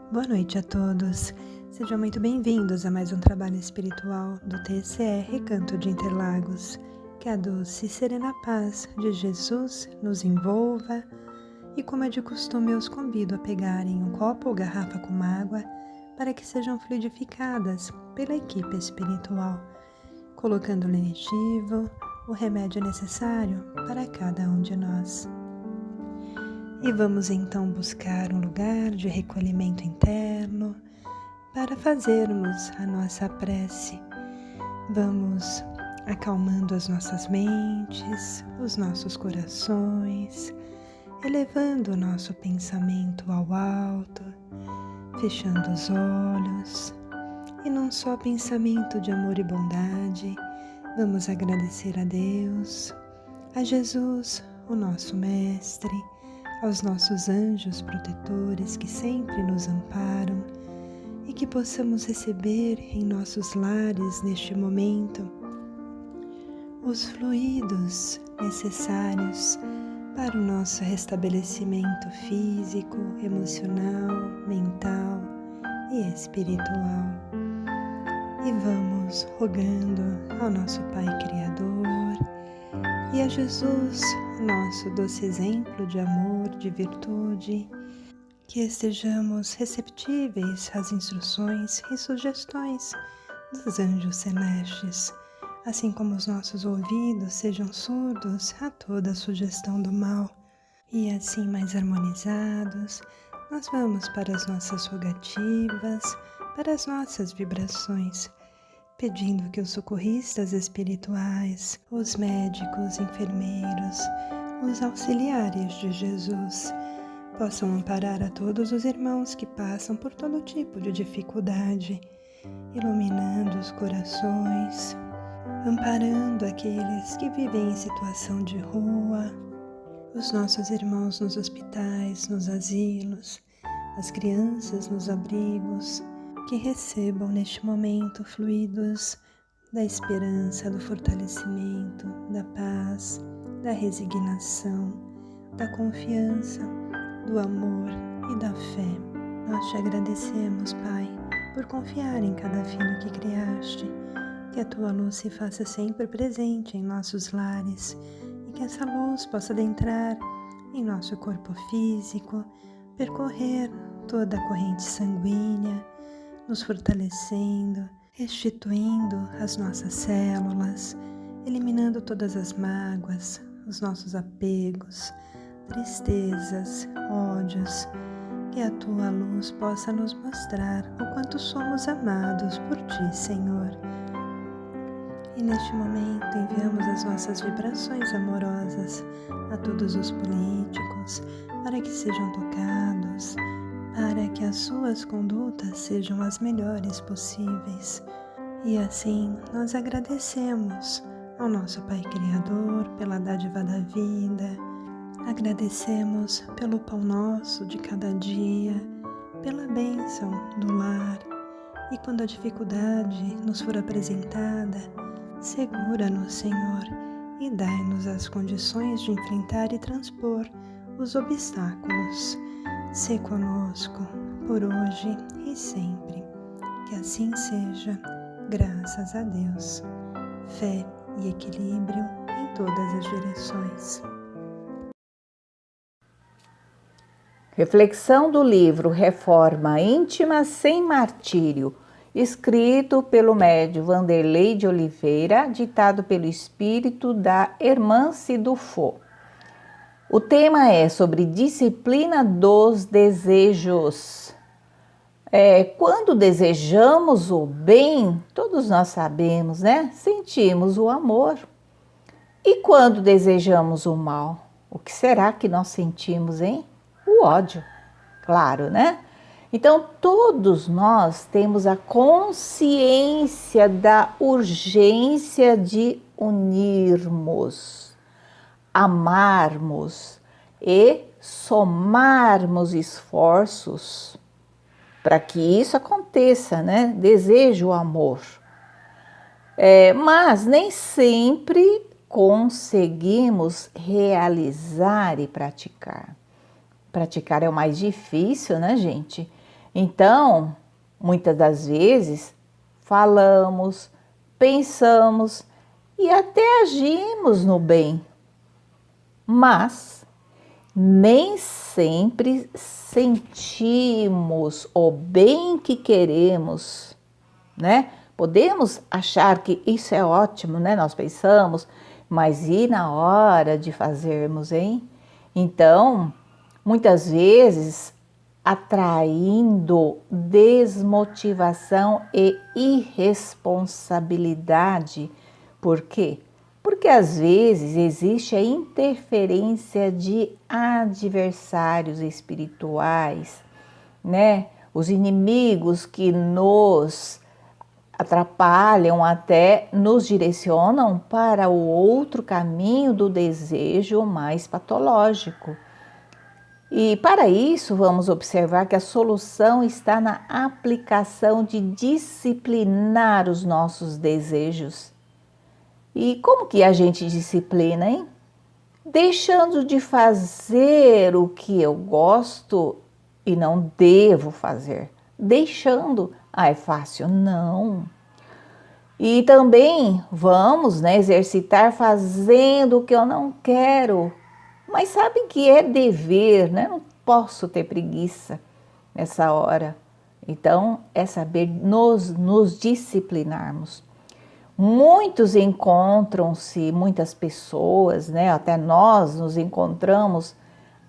Boa noite a todos. Sejam muito bem-vindos a mais um trabalho espiritual do TCE Recanto de Interlagos. Que a doce e serena paz de Jesus nos envolva e, como é de costume, eu os convido a pegarem um copo ou garrafa com água para que sejam fluidificadas pela equipe espiritual, colocando o lenitivo, o remédio necessário para cada um de nós. E vamos então buscar um lugar de recolhimento interno para fazermos a nossa prece. Vamos acalmando as nossas mentes, os nossos corações, elevando o nosso pensamento ao alto, fechando os olhos e num só pensamento de amor e bondade, vamos agradecer a Deus, a Jesus, o nosso Mestre, aos nossos anjos protetores que sempre nos amparam e que possamos receber em nossos lares neste momento os fluidos necessários para o nosso restabelecimento físico, emocional, mental e espiritual. E vamos rogando ao nosso Pai Criador e a Jesus, nosso doce exemplo de amor, de virtude, que estejamos receptíveis às instruções e sugestões dos anjos celestes, assim como os nossos ouvidos sejam surdos a toda sugestão do mal. E assim, mais harmonizados, nós vamos para as nossas rogativas, para as nossas vibrações, pedindo que os socorristas espirituais, os médicos, enfermeiros, os auxiliares de Jesus possam amparar a todos os irmãos que passam por todo tipo de dificuldade, iluminando os corações, amparando aqueles que vivem em situação de rua, os nossos irmãos nos hospitais, nos asilos, as crianças nos abrigos, que recebam neste momento fluidos da esperança, do fortalecimento, da paz, da resignação, da confiança, do amor e da fé. Nós te agradecemos, Pai, por confiar em cada filho que criaste, que a tua luz se faça sempre presente em nossos lares e que essa luz possa adentrar em nosso corpo físico, percorrer toda a corrente sanguínea, nos fortalecendo, restituindo as nossas células, eliminando todas as mágoas, os nossos apegos, tristezas, ódios, que a tua luz possa nos mostrar o quanto somos amados por ti, Senhor. E neste momento enviamos as nossas vibrações amorosas a todos os políticos, para que sejam tocados, para que as suas condutas sejam as melhores possíveis. E assim nós agradecemos ao nosso Pai Criador pela dádiva da vida, agradecemos pelo pão nosso de cada dia, pela bênção do lar, e quando a dificuldade nos for apresentada, segura-nos, Senhor, e dai-nos as condições de enfrentar e transpor os obstáculos. Sê conosco, por hoje e sempre. Que assim seja, graças a Deus. Fé e equilíbrio em todas as direções. Reflexão do livro Reforma Íntima Sem Martírio, escrito pelo médium Vanderlei de Oliveira, ditado pelo espírito da Hermance Dufaux. O tema é sobre disciplina dos desejos. Quando desejamos o bem, todos nós sabemos, né? Sentimos o amor. E quando desejamos o mal, o que será que nós sentimos, hein? O ódio, claro, né? Então, todos nós temos a consciência da urgência de unirmos, amarmos e somarmos esforços para que isso aconteça, né? Desejo o amor. Mas nem sempre conseguimos realizar e praticar. Praticar é o mais difícil, né, gente? Então, muitas das vezes, falamos, pensamos e até agimos no bem, mas nem sempre sentimos o bem que queremos, né? Podemos achar que isso é ótimo, né? Nós pensamos, mas e na hora de fazermos, hein? Então, muitas vezes, atraindo desmotivação e irresponsabilidade. Por quê? Porque às vezes existe a interferência de adversários espirituais, né? Os inimigos que nos atrapalham, até nos direcionam para o outro caminho do desejo mais patológico. E para isso vamos observar que a solução está na aplicação de disciplinar os nossos desejos. E como que a gente disciplina, hein? Deixando de fazer o que eu gosto e não devo fazer. Deixando. Ah, é fácil? Não. E também vamos, né, exercitar fazendo o que eu não quero. Mas sabe que é dever, né? Não posso ter preguiça nessa hora. Então, é saber nos disciplinarmos. Muitos encontram-se, muitas pessoas, né? Até nós nos encontramos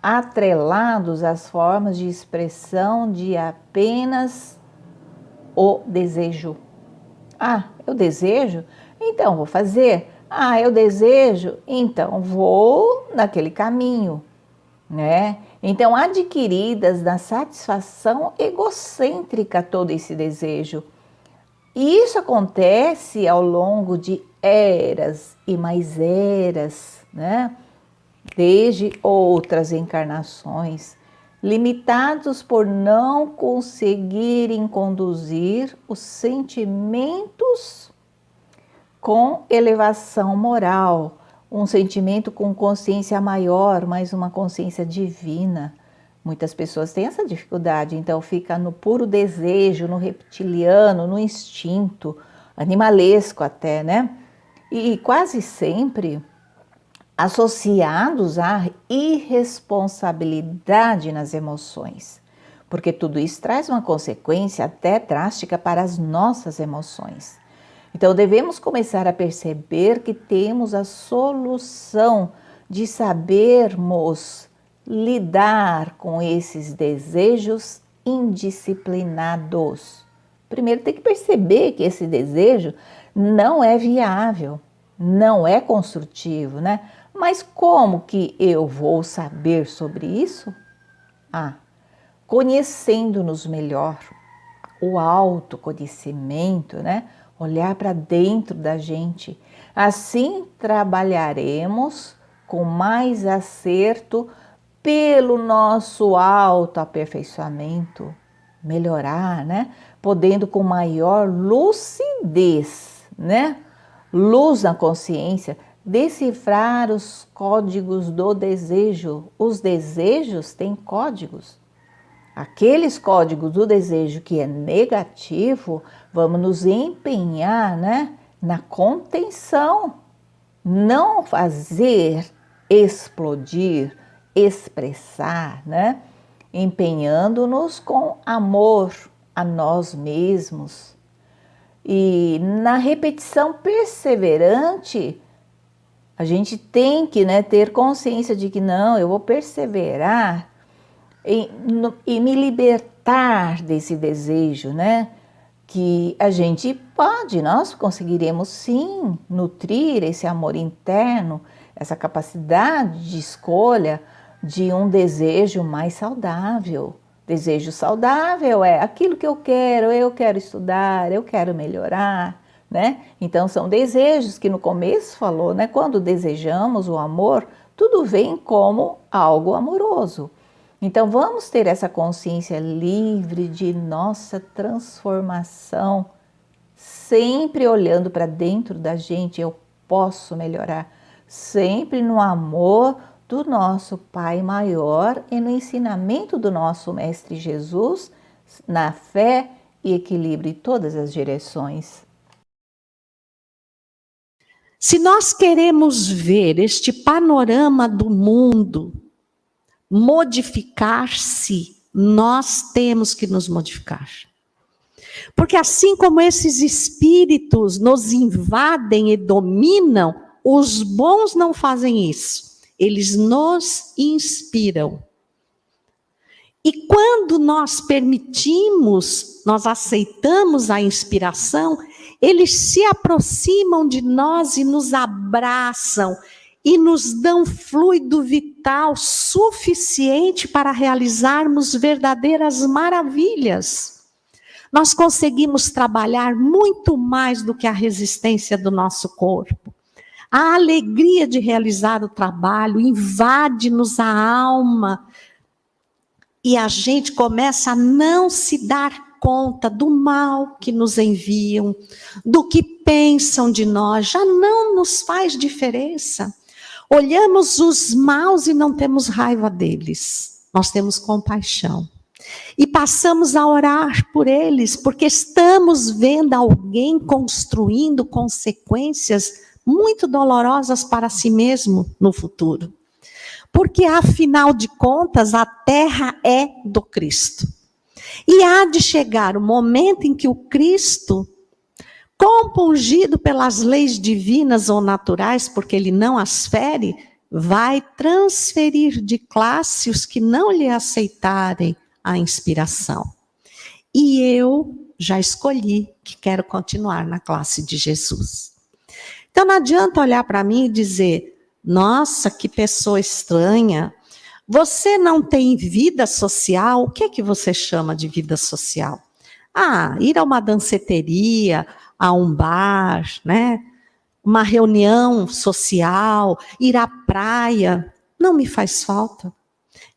atrelados às formas de expressão de apenas o desejo. Ah, eu desejo? Então vou fazer. Ah, eu desejo? Então vou naquele caminho, né? Então, adquiridas na satisfação egocêntrica todo esse desejo. E isso acontece ao longo de eras e mais eras, né? Desde outras encarnações, limitados por não conseguirem conduzir os sentimentos com elevação moral, um sentimento com consciência maior, mas uma consciência divina. Muitas pessoas têm essa dificuldade, então fica no puro desejo, no reptiliano, no instinto, animalesco até, né? E quase sempre associados à irresponsabilidade nas emoções, porque tudo isso traz uma consequência até drástica para as nossas emoções. Então devemos começar a perceber que temos a solução de sabermos lidar com esses desejos indisciplinados. Primeiro tem que perceber que esse desejo não é viável, não é construtivo, né? Mas como que eu vou saber sobre isso? Ah, conhecendo-nos melhor, o autoconhecimento, né? Olhar para dentro da gente. Assim trabalharemos com mais acerto pelo nosso autoaperfeiçoamento, melhorar, né? Podendo com maior lucidez, né? Luz na consciência, decifrar os códigos do desejo. Os desejos têm códigos. Aqueles códigos do desejo que é negativo, vamos nos empenhar, né, na contenção. Não fazer explodir, expressar, né? Empenhando-nos com amor a nós mesmos. E na repetição perseverante, a gente tem que, né, ter consciência de que não, eu vou perseverar e me libertar desse desejo, né? Que a gente pode, nós conseguiremos sim nutrir esse amor interno, essa capacidade de escolha de um desejo mais saudável. Desejo saudável é aquilo que eu quero estudar, eu quero melhorar, né? Então são desejos que no começo falou, né? Quando desejamos o amor, tudo vem como algo amoroso. Então vamos ter essa consciência livre de nossa transformação, sempre olhando para dentro da gente, eu posso melhorar, sempre no amor do nosso Pai maior e no ensinamento do nosso Mestre Jesus, na fé e equilibre todas as direções. Se nós queremos ver este panorama do mundo modificar-se, nós temos que nos modificar. Porque assim como esses espíritos nos invadem e dominam, os bons não fazem isso. Eles nos inspiram. E quando nós permitimos, nós aceitamos a inspiração, eles se aproximam de nós e nos abraçam e nos dão fluido vital suficiente para realizarmos verdadeiras maravilhas. Nós conseguimos trabalhar muito mais do que a resistência do nosso corpo. A alegria de realizar o trabalho invade-nos a alma e a gente começa a não se dar conta do mal que nos enviam, do que pensam de nós, já não nos faz diferença. Olhamos os maus e não temos raiva deles, nós temos compaixão. E passamos a orar por eles, porque estamos vendo alguém construindo consequências muito dolorosas para si mesmo no futuro. Porque, afinal de contas, a terra é do Cristo. E há de chegar o momento em que o Cristo, compungido pelas leis divinas ou naturais, porque ele não as fere, vai transferir de classe os que não lhe aceitarem a inspiração. E eu já escolhi que quero continuar na classe de Jesus. Então não adianta olhar para mim e dizer, nossa, que pessoa estranha, você não tem vida social? O que é que você chama de vida social? Ir a uma danceteria, a um bar, né? Uma reunião social, ir à praia, não me faz falta.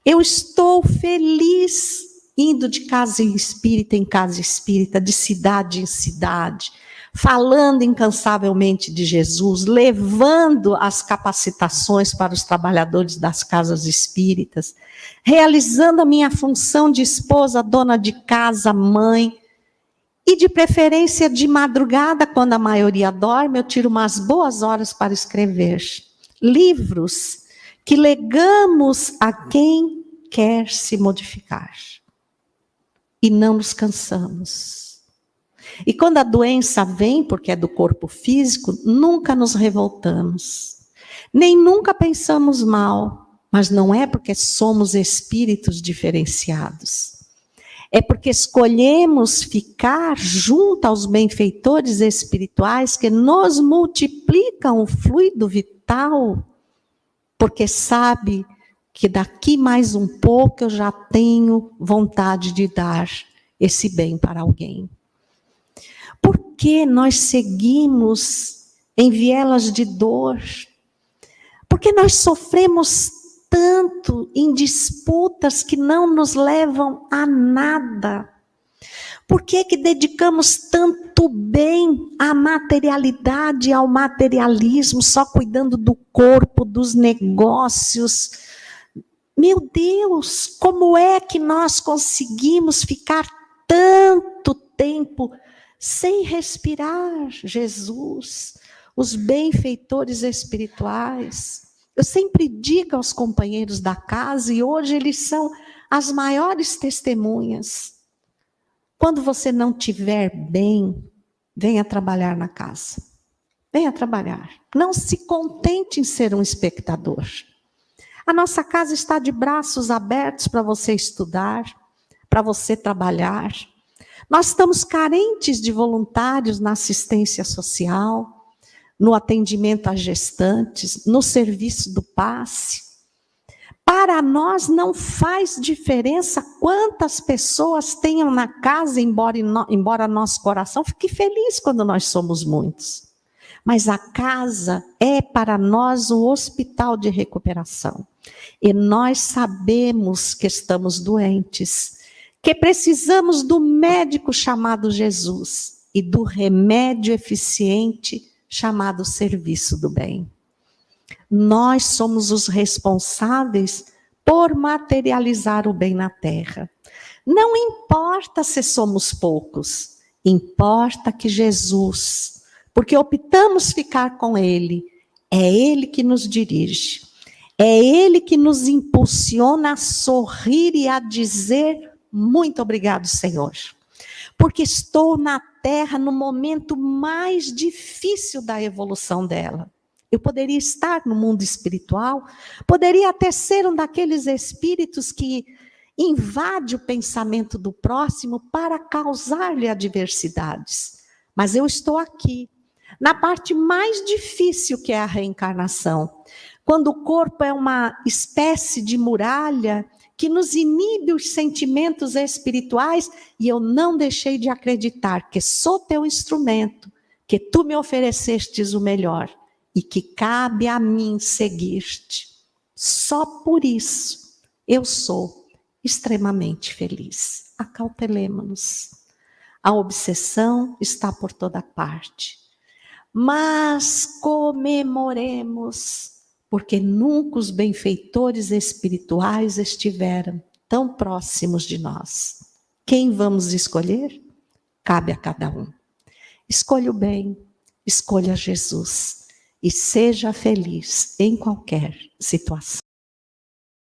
Eu estou feliz indo de casa em casa espírita, de cidade em cidade, falando incansavelmente de Jesus, levando as capacitações para os trabalhadores das casas espíritas, realizando a minha função de esposa, dona de casa, mãe, e de preferência de madrugada, quando a maioria dorme, eu tiro umas boas horas para escrever livros que legamos a quem quer se modificar. E não nos cansamos. E quando a doença vem, porque é do corpo físico, nunca nos revoltamos. Nem nunca pensamos mal, mas não é porque somos espíritos diferenciados. É porque escolhemos ficar junto aos benfeitores espirituais que nos multiplicam o fluido vital, porque sabe que daqui mais um pouco eu já tenho vontade de dar esse bem para alguém. Por que nós seguimos em vielas de dor? Porque nós sofremos tanto em disputas que não nos levam a nada? Por que dedicamos tanto bem à materialidade, ao materialismo, só cuidando do corpo, dos negócios? Meu Deus, como é que nós conseguimos ficar tanto tempo sem respirar Jesus, os benfeitores espirituais? Eu sempre digo aos companheiros da casa, e hoje eles são as maiores testemunhas. Quando você não estiver bem, venha trabalhar na casa. Venha trabalhar. Não se contente em ser um espectador. A nossa casa está de braços abertos para você estudar, para você trabalhar. Nós estamos carentes de voluntários na assistência social, no atendimento a gestantes, no serviço do passe. Para nós não faz diferença quantas pessoas tenham na casa, embora nosso coração fique feliz quando nós somos muitos. Mas a casa é para nós o hospital de recuperação. E nós sabemos que estamos doentes, que precisamos do médico chamado Jesus e do remédio eficiente chamado serviço do bem. Nós somos os responsáveis por materializar o bem na terra. Não importa se somos poucos, importa que Jesus, porque optamos ficar com Ele, é Ele que nos dirige, é Ele que nos impulsiona a sorrir e a dizer muito obrigado, Senhor. Porque estou na terra no momento mais difícil da evolução dela. Eu poderia estar no mundo espiritual, poderia até ser um daqueles espíritos que invade o pensamento do próximo para causar-lhe adversidades. Mas eu estou aqui, na parte mais difícil que é a reencarnação, quando o corpo é uma espécie de muralha que nos inibe os sentimentos espirituais, e eu não deixei de acreditar que sou teu instrumento, que tu me oferecestes o melhor, e que cabe a mim seguir-te. Só por isso eu sou extremamente feliz. Acautelemo-nos. A obsessão está por toda parte. Mas comemoremos, porque nunca os benfeitores espirituais estiveram tão próximos de nós. Quem vamos escolher? Cabe a cada um. Escolha o bem, escolha Jesus e seja feliz em qualquer situação.